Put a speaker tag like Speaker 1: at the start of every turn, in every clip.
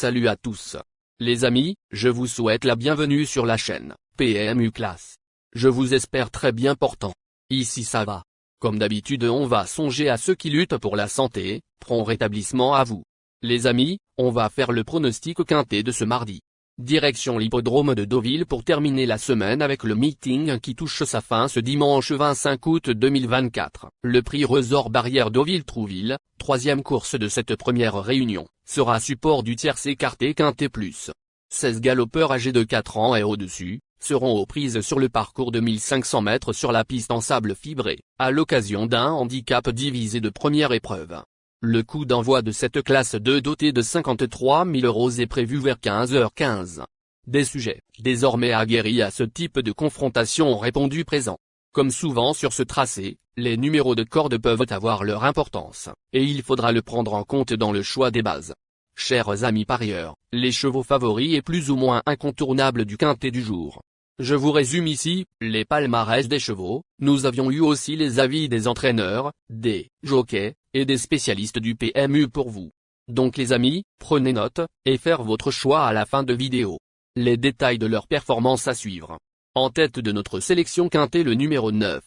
Speaker 1: Salut à tous. Les amis, je vous souhaite la bienvenue sur la chaîne PMU Classe. Je vous espère très bien portant. Ici ça va. Comme d'habitude on va songer à ceux qui luttent pour la santé, prompt rétablissement à vous. Les amis, on va faire le pronostic quintet de ce mardi. Direction l'hippodrome de Deauville pour terminer la semaine avec le meeting qui touche sa fin ce dimanche 25 août 2024. Le prix Resort Barrière Deauville-Trouville, troisième course de cette première réunion, sera support du tiercé écarté quintet plus. 16 galopeurs âgés de 4 ans et au-dessus, seront aux prises sur le parcours de 1500 mètres sur la piste en sable fibré, à l'occasion d'un handicap divisé de première épreuve. Le coup d'envoi de cette classe 2 dotée de 53 000 € est prévu vers 15h15. Des sujets, désormais aguerris à ce type de confrontation ont répondu présent. Comme souvent sur ce tracé, les numéros de corde peuvent avoir leur importance, et il faudra le prendre en compte dans le choix des bases. Chers amis parieurs, les chevaux favoris et plus ou moins incontournables du quintet du jour. Je vous résume ici, les palmarès des chevaux, nous avions eu aussi les avis des entraîneurs, des jockeys, et des spécialistes du PMU pour vous. Donc les amis, prenez note, et faire votre choix à la fin de vidéo. Les détails de leur performance à suivre. En tête de notre sélection quintet le numéro 9.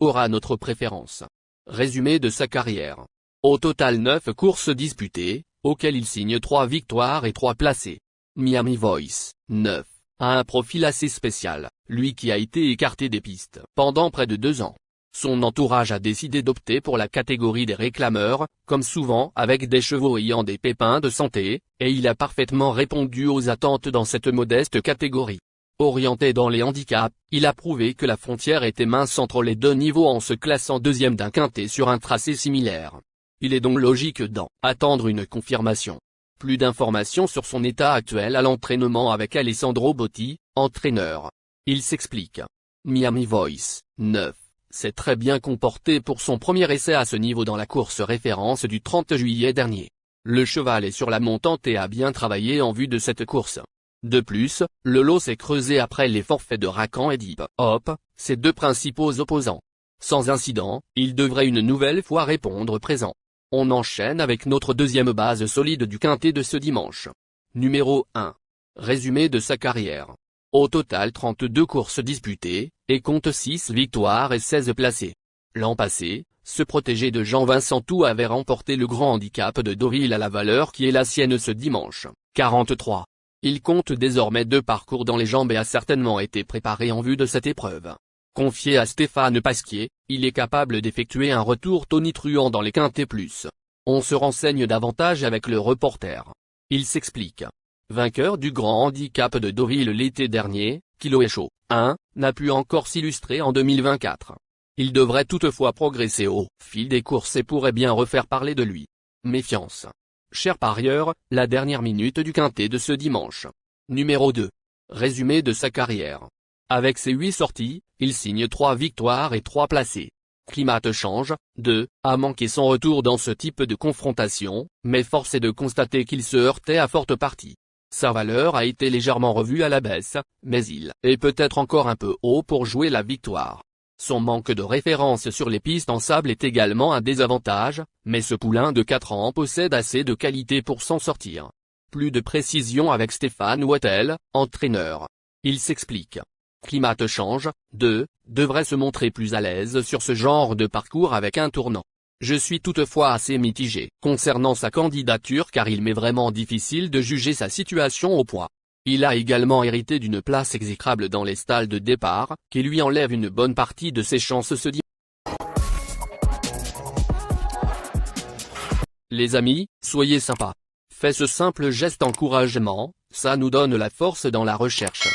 Speaker 1: Aura notre préférence. Résumé de sa carrière. Au total 9 courses disputées, auxquelles il signe 3 victoires et 3 placés. Miami Voice, 9. A un profil assez spécial, lui qui a été écarté des pistes pendant près de 2 ans. Son entourage a décidé d'opter pour la catégorie des réclameurs, comme souvent avec des chevaux ayant des pépins de santé, et il a parfaitement répondu aux attentes dans cette modeste catégorie. Orienté dans les handicaps, il a prouvé que la frontière était mince entre les deux niveaux en se classant deuxième d'un quintet sur un tracé similaire. Il est donc logique d'en attendre une confirmation. Plus d'informations sur son état actuel à l'entraînement avec Alessandro Botti, entraîneur. Il s'explique. Miami Voice, 9. S'est très bien comporté pour son premier essai à ce niveau dans la course référence du 30 juillet dernier. Le cheval est sur la montante et a bien travaillé en vue de cette course. De plus, le lot s'est creusé après les forfaits de Racan et Deep Hop, ses deux principaux opposants. Sans incident, il devrait une nouvelle fois répondre présent. On enchaîne avec notre deuxième base solide du quintet de ce dimanche. Numéro 1. Résumé de sa carrière. Au total 32 courses disputées, et compte 6 victoires et 16 placés. L'an passé, ce protégé de Jean-Vincent Tout avait remporté le grand handicap de Deauville à la valeur qui est la sienne ce dimanche, 43. Il compte désormais 2 parcours dans les jambes et a certainement été préparé en vue de cette épreuve. Confié à Stéphane Pasquier, il est capable d'effectuer un retour tonitruant dans les quintets plus. On se renseigne davantage avec le reporter. Il s'explique. Vainqueur du grand handicap de Deauville l'été dernier, Kilo et Chaud, 1, n'a pu encore s'illustrer en 2024. Il devrait toutefois progresser au fil des courses et pourrait bien refaire parler de lui. Méfiance. Cher parieur, la dernière minute du quintet de ce dimanche. Numéro 2. Résumé de sa carrière. Avec ses 8 sorties, il signe 3 victoires et 3 placés. Climat change, 2, a manqué son retour dans ce type de confrontation, mais force est de constater qu'il se heurtait à forte partie. Sa valeur a été légèrement revue à la baisse, mais il est peut-être encore un peu haut pour jouer la victoire. Son manque de référence sur les pistes en sable est également un désavantage, mais ce poulain de 4 ans possède assez de qualité pour s'en sortir. Plus de précision avec Stéphane Wattel, entraîneur. Il s'explique. Climat change, 2, devrait se montrer plus à l'aise sur ce genre de parcours avec un tournant. Je suis toutefois assez mitigé concernant sa candidature car il m'est vraiment difficile de juger sa situation au poids. Il a également hérité d'une place exécrable dans les stalles de départ, qui lui enlève une bonne partie de ses chances ce dimanche. Les amis, soyez sympas. Faites ce simple geste encouragement, ça nous donne la force dans la recherche.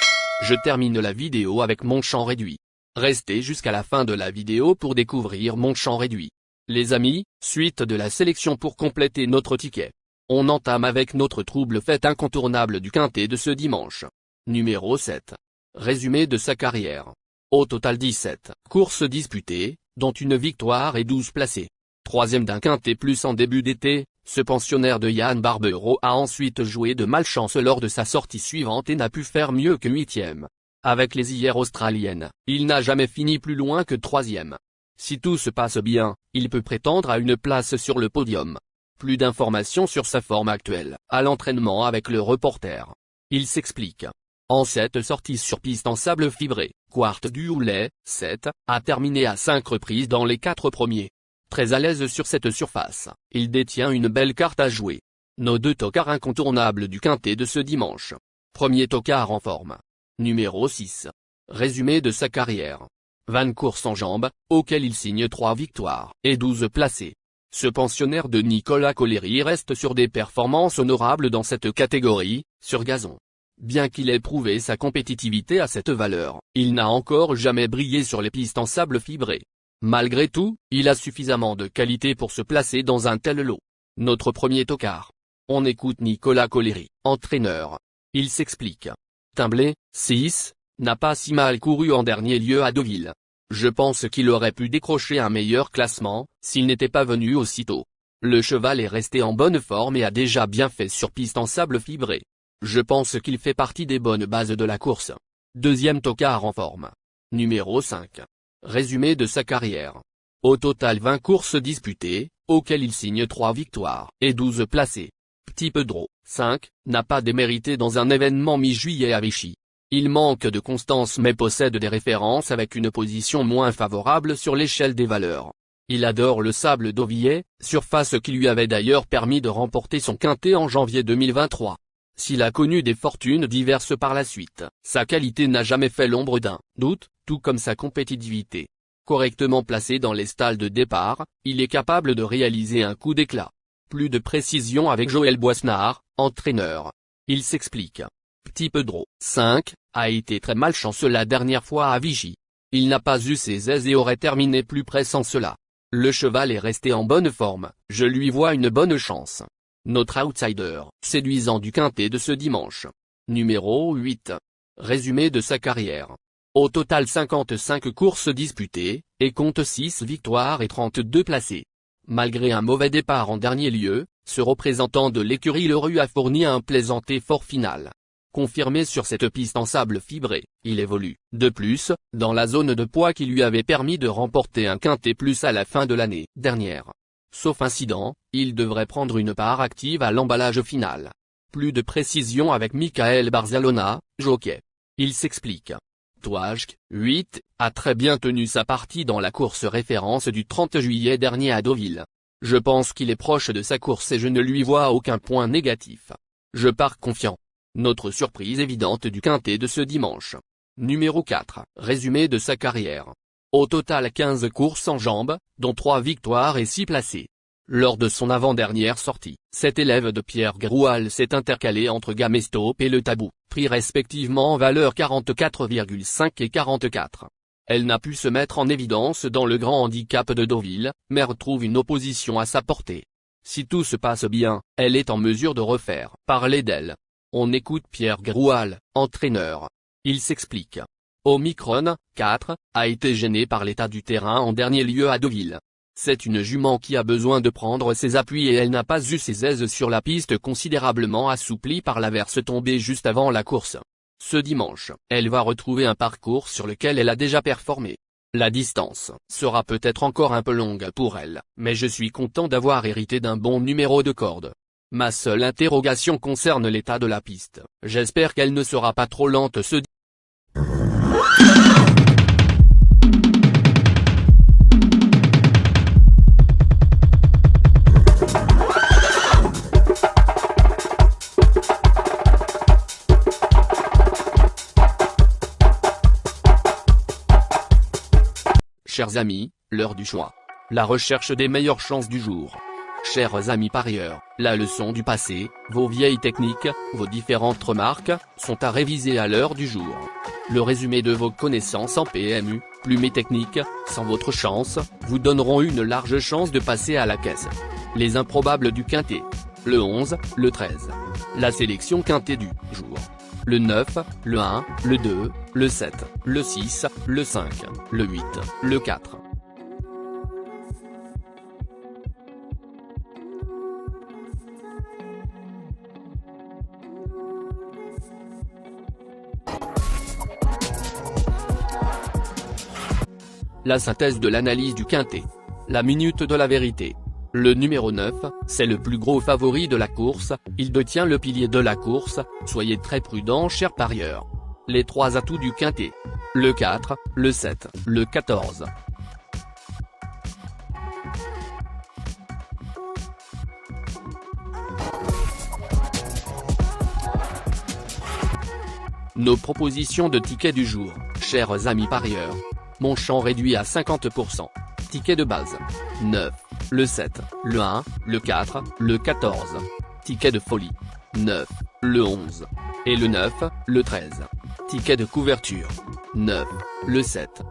Speaker 1: Je termine la vidéo avec mon champ réduit. Restez jusqu'à la fin de la vidéo pour découvrir mon champ réduit. Les amis, suite de la sélection pour compléter notre ticket. On entame avec notre trouble fête incontournable du quintet de ce dimanche. Numéro 7. Résumé de sa carrière. Au total 17 courses disputées, dont une victoire et 12 placés. Troisième d'un quintet plus en début d'été, ce pensionnaire de Yann Barbero a ensuite joué de malchance lors de sa sortie suivante et n'a pu faire mieux que 8e. Avec les IR australiennes, il n'a jamais fini plus loin que 3e. Si tout se passe bien, il peut prétendre à une place sur le podium. Plus d'informations sur sa forme actuelle, à l'entraînement avec le reporter. Il s'explique. En cette sortie sur piste en sable fibré, Quart du Houlet, 7, a terminé à 5 reprises dans les 4 premiers. Très à l'aise sur cette surface, il détient une belle carte à jouer. Nos 2 tocards incontournables du quintet de ce dimanche. Premier tocard en forme. Numéro 6. Résumé de sa carrière. 20 courses en jambes, auxquelles il signe 3 victoires et 12 placés. Ce pensionnaire de Nicolas Collery reste sur des performances honorables dans cette catégorie, sur gazon. Bien qu'il ait prouvé sa compétitivité à cette valeur, il n'a encore jamais brillé sur les pistes en sable fibré. Malgré tout, il a suffisamment de qualité pour se placer dans un tel lot. Notre premier tocard. On écoute Nicolas Collery, entraîneur. Il s'explique. Timblé, 6, n'a pas si mal couru en dernier lieu à Deauville. Je pense qu'il aurait pu décrocher un meilleur classement, s'il n'était pas venu aussitôt. Le cheval est resté en bonne forme et a déjà bien fait sur piste en sable fibré. Je pense qu'il fait partie des bonnes bases de la course. Deuxième tocard en forme. Numéro 5. Résumé de sa carrière. Au total 20 courses disputées, auxquelles il signe 3 victoires et 12 placés. Petit Pedro, 5, n'a pas démérité dans un événement mi-juillet à Vichy. Il manque de constance mais possède des références avec une position moins favorable sur l'échelle des valeurs. Il adore le sable deauvillais, surface qui lui avait d'ailleurs permis de remporter son quintet en janvier 2023. S'il a connu des fortunes diverses par la suite, sa qualité n'a jamais fait l'ombre d'un doute, tout comme sa compétitivité. Correctement placé dans les stalles de départ, il est capable de réaliser un coup d'éclat. Plus de précision avec Joël Boisnard, entraîneur. Il s'explique. Petit Pedro, 5, a été très malchanceux la dernière fois à Vichy. Il n'a pas eu ses aises et aurait terminé plus près sans cela. Le cheval est resté en bonne forme, je lui vois une bonne chance. Notre outsider, séduisant du quintet de ce dimanche. Numéro 8. Résumé de sa carrière. Au total 55 courses disputées, et compte 6 victoires et 32 placés. Malgré un mauvais départ en dernier lieu, ce représentant de l'écurie Lerue a fourni un plaisant effort final. Confirmé sur cette piste en sable fibré, il évolue, de plus, dans la zone de poids qui lui avait permis de remporter un quintet plus à la fin de l'année dernière. Sauf incident, il devrait prendre une part active à l'emballage final. Plus de précision avec Michael Barzalona, jockey. Il s'explique. Touajk, 8, a très bien tenu sa partie dans la course référence du 30 juillet dernier à Deauville. Je pense qu'il est proche de sa course et je ne lui vois aucun point négatif. Je pars confiant. Notre surprise évidente du quintet de ce dimanche. Numéro 4. Résumé de sa carrière. Au total 15 courses en jambes, dont 3 victoires et 6 placés. Lors de son avant-dernière sortie, cet élève de Pierre Groual s'est intercalé entre Gamestop et le Tabou, pris respectivement en valeur 44,5 et 44. Elle n'a pu se mettre en évidence dans le grand handicap de Deauville, mais retrouve une opposition à sa portée. Si tout se passe bien, elle est en mesure de refaire parler d'elle. On écoute Pierre Groual, entraîneur. Il s'explique. Omicron, 4, a été gêné par l'état du terrain en dernier lieu à Deauville. C'est une jument qui a besoin de prendre ses appuis et elle n'a pas eu ses aises sur la piste considérablement assouplie par l'averse tombée juste avant la course. Ce dimanche, elle va retrouver un parcours sur lequel elle a déjà performé. La distance sera peut-être encore un peu longue pour elle, mais je suis content d'avoir hérité d'un bon numéro de corde. Ma seule interrogation concerne l'état de la piste. J'espère qu'elle ne sera pas trop lente ce dimanche. Chers amis, l'heure du choix. La recherche des meilleures chances du jour. Chers amis parieurs, la leçon du passé, vos vieilles techniques, vos différentes remarques, sont à réviser à l'heure du jour. Le résumé de vos connaissances en PMU, plumes et techniques, sans votre chance, vous donneront une large chance de passer à la caisse. Les improbables du quintet. Le 11, le 13. La sélection quintet du jour. Le 9, le 1, le 2, le 7, le 6, le 5, le 8, le 4. La synthèse de l'analyse du quintet. La minute de la vérité. Le numéro 9, c'est le plus gros favori de la course, il détient le pilier de la course, soyez très prudents chers parieurs. Les 3 atouts du quintet. Le 4, le 7, le 14. Nos propositions de tickets du jour, chers amis parieurs. Mon champ réduit à 50%. Ticket de base. 9, le 7, le 1, le 4, le 14. Ticket de folie. 9, le 11. Et le 9, le 13. Ticket de couverture. 9, le 7.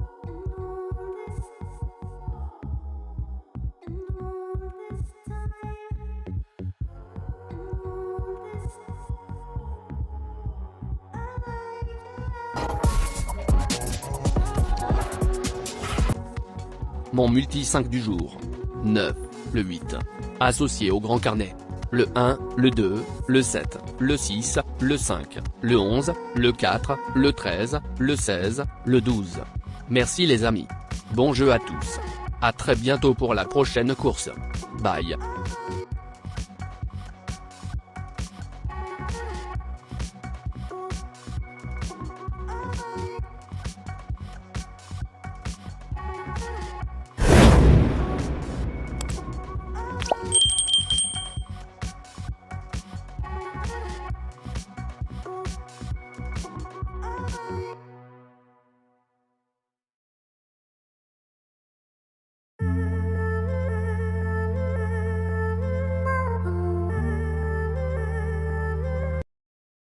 Speaker 1: Mon multi 5 du jour. 9, le 8. Associé au grand carnet. Le 1, le 2, le 7, le 6, le 5, le 11, le 4, le 13, le 16, le 12. Merci les amis. Bon jeu à tous. À très bientôt pour la prochaine course. Bye.